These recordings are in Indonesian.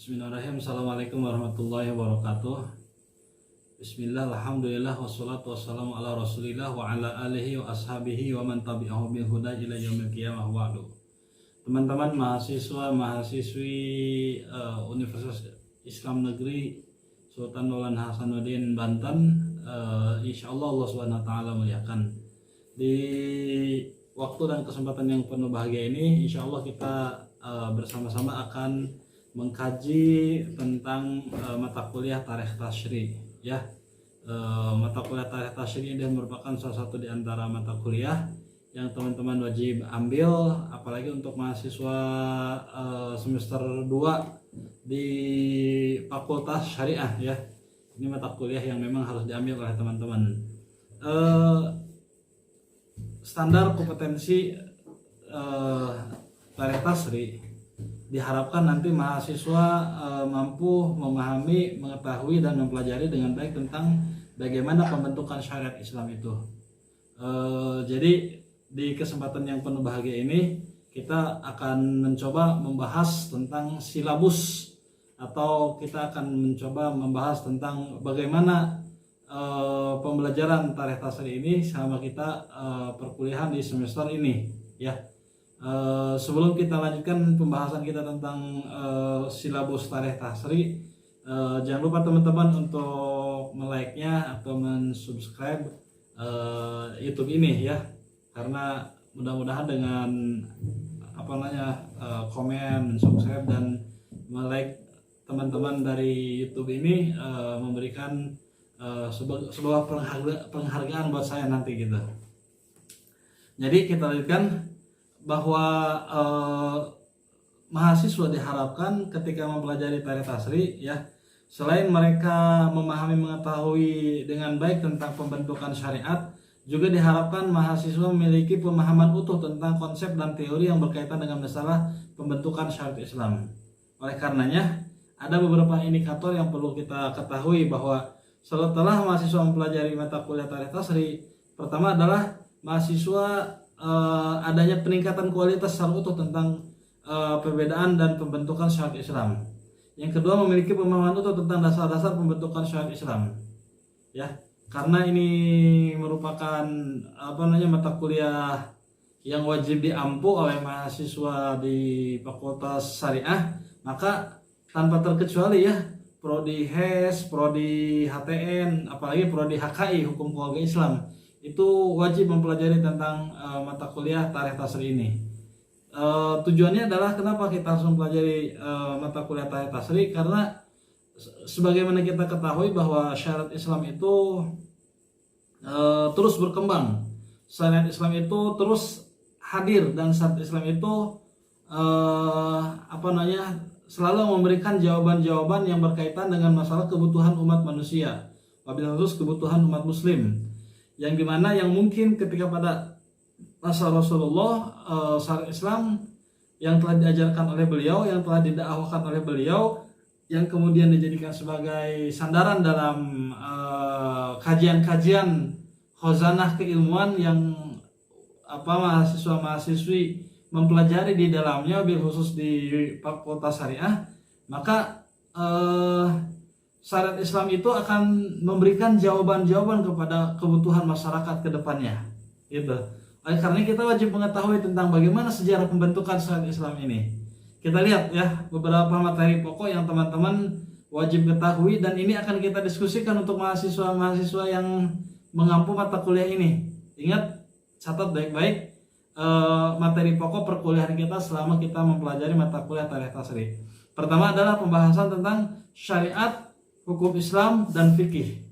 Bismillahirrahmanirrahim. Assalamualaikum warahmatullahi wabarakatuh. Bismillah, alhamdulillah, wassalatu wassalamu ala rasulillah wa ala alihi wa ashabihi wa man tabi'ahu bil huda ila yaumil qiyamah wa'du. Teman-teman mahasiswa mahasiswi Universitas Islam Negeri Sultan Maulana Hasanuddin Banten, insyaallah Allah Subhanahu wa taala muliakan. Di waktu dan kesempatan yang penuh bahagia ini, insyaallah kita bersama-sama akan mengkaji tentang mata kuliah Tarikh Tasyri, ya. Mata kuliah Tarikh Tasyri ini merupakan salah satu di antara mata kuliah yang teman-teman wajib ambil, apalagi untuk mahasiswa semester 2 di Fakultas Syariah, ya. Ini mata kuliah yang memang harus diambil oleh teman-teman. Standar kompetensi Tarikh Tasyri diharapkan nanti mahasiswa mampu memahami, mengetahui dan mempelajari dengan baik tentang bagaimana pembentukan syariat Islam itu. Jadi di kesempatan yang penuh bahagia ini kita akan mencoba membahas tentang silabus, atau kita akan mencoba membahas tentang bagaimana pembelajaran Tarikh Tasyri ini selama kita perkuliahan di semester ini, ya. Sebelum kita lanjutkan pembahasan kita tentang silabus Tarikh Tasyri, jangan lupa teman-teman untuk like-nya atau mensubscribe YouTube ini, ya, karena mudah-mudahan dengan komen, mensubscribe dan like teman-teman dari YouTube ini memberikan sebuah penghargaan buat saya nanti gitu. Jadi kita lanjutkan bahwa mahasiswa diharapkan ketika mempelajari Tarikh Tasyri, ya, selain mereka memahami, mengetahui dengan baik tentang pembentukan syariat, juga diharapkan mahasiswa memiliki pemahaman utuh tentang konsep dan teori yang berkaitan dengan masalah pembentukan syariat Islam. Oleh karenanya, ada beberapa indikator yang perlu kita ketahui bahwa setelah mahasiswa mempelajari mata kuliah Tarikh Tasyri, pertama adalah mahasiswa adanya peningkatan kualitas secara utuh tentang perbedaan dan pembentukan syariat Islam. Yang kedua, memiliki pemahaman utuh tentang dasar-dasar pembentukan syariat Islam, ya. Karena ini merupakan mata kuliah yang wajib diampu oleh mahasiswa di Fakultas Syariah, maka tanpa terkecuali, ya, prodi HES, prodi HTN, apalagi prodi HKI Hukum Keluarga Islam, itu wajib mempelajari tentang mata kuliah Tarikh Tasyri ini. Tujuannya adalah kenapa kita harus mempelajari mata kuliah Tarikh Tasyri, karena sebagaimana kita ketahui bahwa syariat Islam itu terus berkembang, syariat Islam itu terus hadir, dan syariat Islam itu selalu memberikan jawaban-jawaban yang berkaitan dengan masalah kebutuhan umat manusia, wabil khusus kebutuhan umat muslim, yang dimana yang mungkin ketika pada masa Rasulullah syariat Islam yang telah diajarkan oleh beliau, yang telah didakwahkan oleh beliau, yang kemudian dijadikan sebagai sandaran dalam kajian-kajian khazanah keilmuan yang mahasiswa-mahasiswi mempelajari di dalamnya, bil khusus di Fakultas Syariah, maka syariat Islam itu akan memberikan jawaban-jawaban kepada kebutuhan masyarakat ke depannya, gitu. Oleh karena kita wajib mengetahui tentang bagaimana sejarah pembentukan syariat Islam ini. Kita lihat, ya, beberapa materi pokok yang teman-teman wajib ketahui, dan ini akan kita diskusikan untuk mahasiswa-mahasiswa yang mengampu mata kuliah ini. Ingat, catat baik-baik materi pokok perkuliahan kita selama kita mempelajari mata kuliah Tarikh Tasyri. Pertama adalah pembahasan tentang syariat, hukum Islam, dan fikih.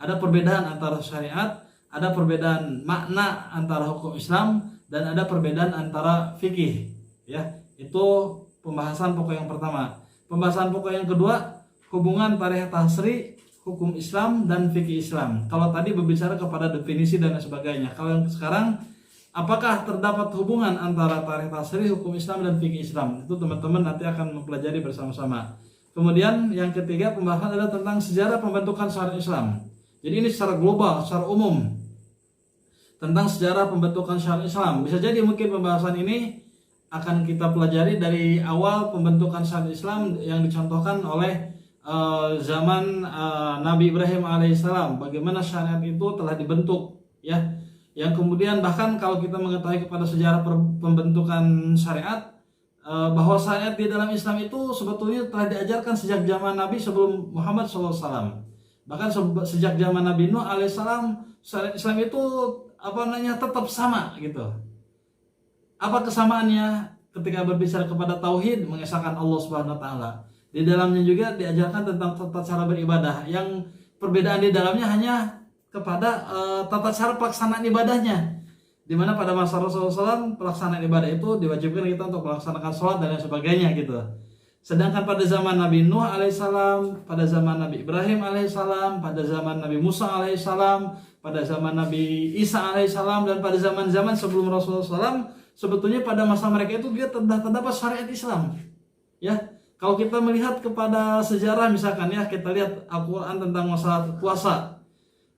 Ada perbedaan antara syariat, ada perbedaan makna antara hukum Islam, dan ada perbedaan antara fikih, ya. Itu pembahasan pokok yang pertama. Pembahasan pokok yang kedua, hubungan Tarikh Tasyri, hukum Islam, dan fikih Islam. Kalau tadi berbicara kepada definisi dan sebagainya, kalau yang sekarang, apakah terdapat hubungan antara Tarikh Tasyri, hukum Islam, dan fikih Islam? Itu teman-teman nanti akan mempelajari bersama-sama. Kemudian yang ketiga, pembahasan adalah tentang sejarah pembentukan syariat Islam. Jadi ini secara global, secara umum, tentang sejarah pembentukan syariat Islam. Bisa jadi mungkin pembahasan ini akan kita pelajari dari awal pembentukan syariat Islam yang dicontohkan oleh zaman Nabi Ibrahim alaihissalam, bagaimana syariat itu telah dibentuk, ya. Yang kemudian bahkan kalau kita mengetahui kepada sejarah pembentukan syariat, bahwa syariat di dalam Islam itu sebetulnya telah diajarkan sejak zaman Nabi sebelum Muhammad SAW. Bahkan sejak zaman Nabi Nuh alaihissalam, syariat Islam itu tetap sama gitu. Apa kesamaannya? Ketika berbicara kepada tauhid, mengesahkan Allah Subhanahu wa taala. Di dalamnya juga diajarkan tentang tata cara beribadah, yang perbedaan di dalamnya hanya kepada tata cara pelaksanaan ibadahnya. Di mana pada masa Rasulullah SAW pelaksanaan ibadah itu diwajibkan kita untuk melaksanakan sholat dan lain sebagainya gitu. Sedangkan pada zaman Nabi Nuh alaihissalam, pada zaman Nabi Ibrahim alaihissalam, pada zaman Nabi Musa alaihissalam, pada zaman Nabi Isa alaihissalam, dan pada zaman-zaman sebelum Rasulullah SAW, sebetulnya pada masa mereka itu dia terdapat syariat Islam. Ya, kalau kita melihat kepada sejarah misalkan ya, kita lihat Al-Quran tentang masalah puasa.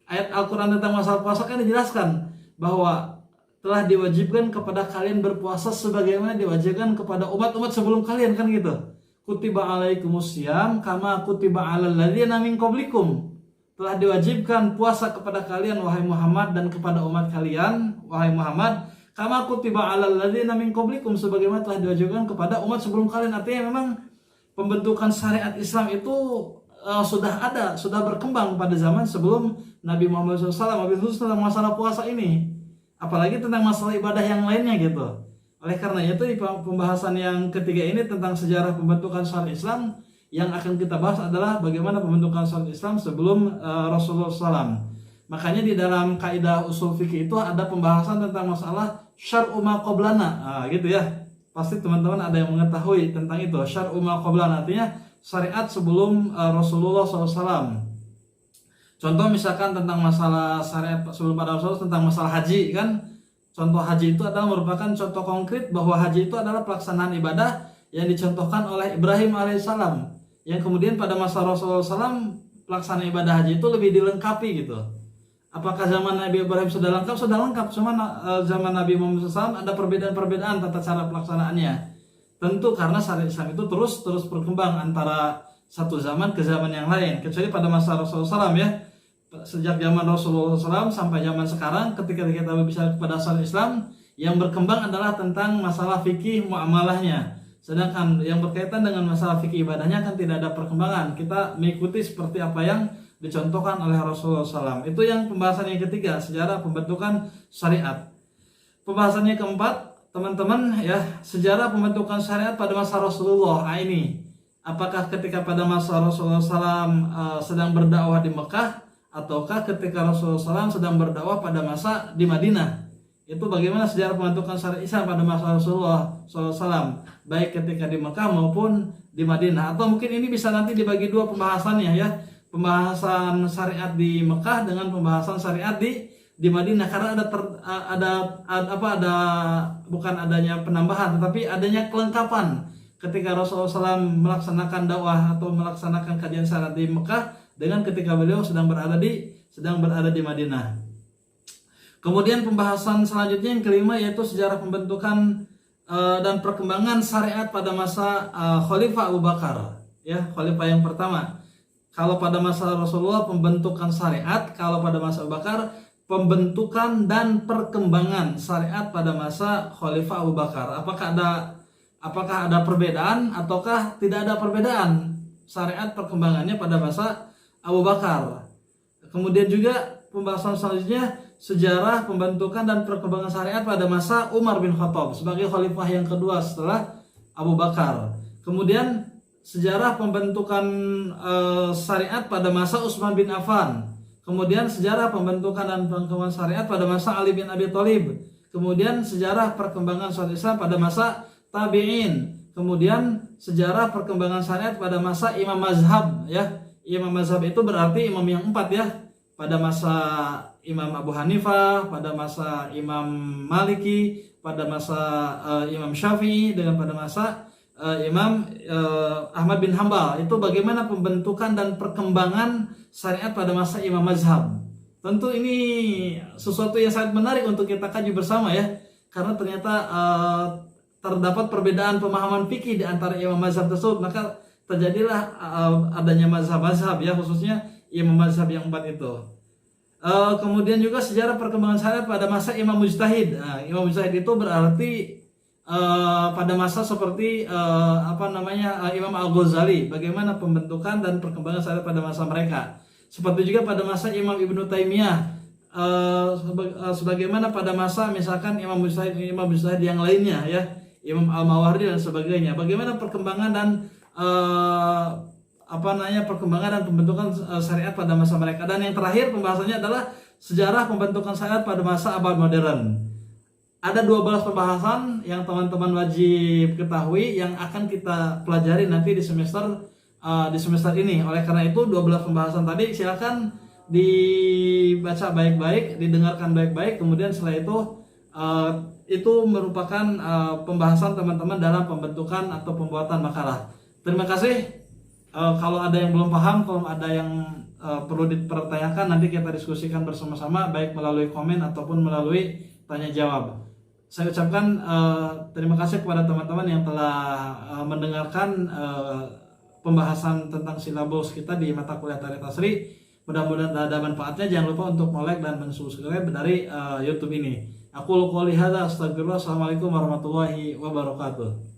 Ayat Al-Quran tentang masalah puasa kan dijelaskan bahwa telah diwajibkan kepada kalian berpuasa sebagaimana diwajibkan kepada umat-umat sebelum kalian, kan gitu. Kutiba alaikumusiyam kama kutiba alal ladzina min qablikum. Telah diwajibkan puasa kepada kalian wahai Muhammad dan kepada umat kalian wahai Muhammad, kama kutiba alal ladzina min qablikum, sebagaimana telah diwajibkan kepada umat sebelum kalian. Artinya memang pembentukan syariat Islam itu sudah berkembang pada zaman sebelum Nabi Muhammad SAW, Nabi khusus tentang masalah puasa ini, apalagi tentang masalah ibadah yang lainnya gitu. Oleh karena itu di pembahasan yang ketiga ini tentang sejarah pembentukan syariat Islam, yang akan kita bahas adalah bagaimana pembentukan syariat Islam sebelum Rasulullah SAW. Makanya di dalam kaidah usul fikih itu ada pembahasan tentang masalah syar'u ma qablana, gitu ya. Pasti teman-teman ada yang mengetahui tentang itu. Syar'u ma qablana artinya syariat sebelum Rasulullah SAW. Contoh misalkan tentang masalah syariat sebelum pada Rasulullah, tentang masalah haji kan. Contoh haji itu adalah merupakan contoh konkret bahwa haji itu adalah pelaksanaan ibadah yang dicontohkan oleh Ibrahim alaihissalam, yang kemudian pada masa Rasulullah SAW pelaksanaan ibadah haji itu lebih dilengkapi gitu. Apakah zaman Nabi Ibrahim sudah lengkap? Sudah lengkap. Cuma zaman Nabi Muhammad SAW ada perbedaan-perbedaan tata cara pelaksanaannya. Tentu karena syariat Islam itu terus berkembang antara satu zaman ke zaman yang lain. Kecuali pada masa Rasulullah SAW ya. Sejak zaman Rasulullah SAW sampai zaman sekarang, ketika kita berbicara kepada syariat Islam, yang berkembang adalah tentang masalah fikih muamalahnya. Sedangkan yang berkaitan dengan masalah fikih ibadahnya kan tidak ada perkembangan. Kita mengikuti seperti apa yang dicontohkan oleh Rasulullah SAW. Itu yang pembahasan yang ketiga, sejarah pembentukan syariat. Pembahasan yang keempat, teman-teman ya, sejarah pembentukan syariat pada masa Rasulullah. Ini apakah ketika pada masa Rasulullah SAW sedang berdakwah di Mekah, ataukah ketika Rasulullah SAW sedang berdakwah pada masa di Madinah? Itu bagaimana sejarah pembentukan syariat Islam pada masa Rasulullah SAW, baik ketika di Mekah maupun di Madinah. Atau mungkin ini bisa nanti dibagi dua pembahasannya ya, pembahasan syariat di Mekah dengan pembahasan syariat di Madinah, karena ada bukan adanya penambahan tetapi adanya kelengkapan ketika Rasulullah SAW melaksanakan dakwah atau melaksanakan kajian syariat di Mekah dengan ketika beliau sedang berada di Madinah. Kemudian pembahasan selanjutnya yang kelima yaitu sejarah pembentukan dan perkembangan syariat pada masa Khalifah Abu Bakar. Ya, Khalifah yang pertama. Kalau pada masa Rasulullah pembentukan syariat, kalau pada masa Abu Bakar pembentukan dan perkembangan syariat pada masa Khalifah Abu Bakar. Apakah ada perbedaan ataukah tidak ada perbedaan syariat perkembangannya pada masa Abu Bakar? Kemudian juga pembahasan selanjutnya sejarah pembentukan dan perkembangan syariat pada masa Umar bin Khattab sebagai khalifah yang kedua setelah Abu Bakar. Kemudian sejarah pembentukan syariat pada masa Utsman bin Affan. Kemudian sejarah pembentukan dan perkembangan syariat pada masa Ali bin Abi Thalib. Kemudian sejarah perkembangan syariat Islam pada masa tabi'in. Kemudian sejarah perkembangan syariat pada masa Imam Mazhab ya. Imam Mazhab itu berarti imam yang empat ya. Pada masa Imam Abu Hanifah, pada masa Imam Maliki, pada masa Imam Syafi'i, dengan pada masa Imam Ahmad bin Hambal. Itu bagaimana pembentukan dan perkembangan syariat pada masa Imam Mazhab. Tentu ini sesuatu yang sangat menarik untuk kita kaji bersama ya, karena ternyata terdapat perbedaan pemahaman fikih di antara imam mazhab tersebut, maka terjadilah adanya mazhab-mazhab ya, khususnya imam mazhab yang 4 itu. Kemudian juga sejarah perkembangan syariat pada masa Imam Mujtahid. Imam Mujtahid itu berarti pada masa seperti Imam Al-Ghazali, bagaimana pembentukan dan perkembangan syariat pada masa mereka. Seperti juga pada masa Imam Ibnu Taimiyah, sebagaimana pada masa misalkan Imam Mujtahid yang lainnya ya, Imam Al-Mawardi dan sebagainya. Bagaimana perkembangan dan perkembangan dan pembentukan syariat pada masa mereka. Dan yang terakhir pembahasannya adalah sejarah pembentukan syariat pada masa abad modern. Ada 12 pembahasan yang teman-teman wajib ketahui yang akan kita pelajari nanti di semester ini. Oleh karena itu 12 pembahasan tadi silakan dibaca baik-baik, didengarkan baik-baik, kemudian setelah itu merupakan pembahasan teman-teman dalam pembentukan atau pembuatan makalah. Terima kasih. Kalau ada yang belum paham, kalau ada yang perlu dipertanyakan, nanti kita diskusikan bersama-sama, baik melalui komen ataupun melalui tanya jawab. Saya ucapkan terima kasih kepada teman-teman yang telah mendengarkan pembahasan tentang silabus kita di mata kuliah Tarikh Tasri. Mudah-mudahan ada manfaatnya. Jangan lupa untuk like dan subscribe dari YouTube ini. Aku qouli hadza, astagfirullah. Assalamualaikum warahmatullahi wabarakatuh.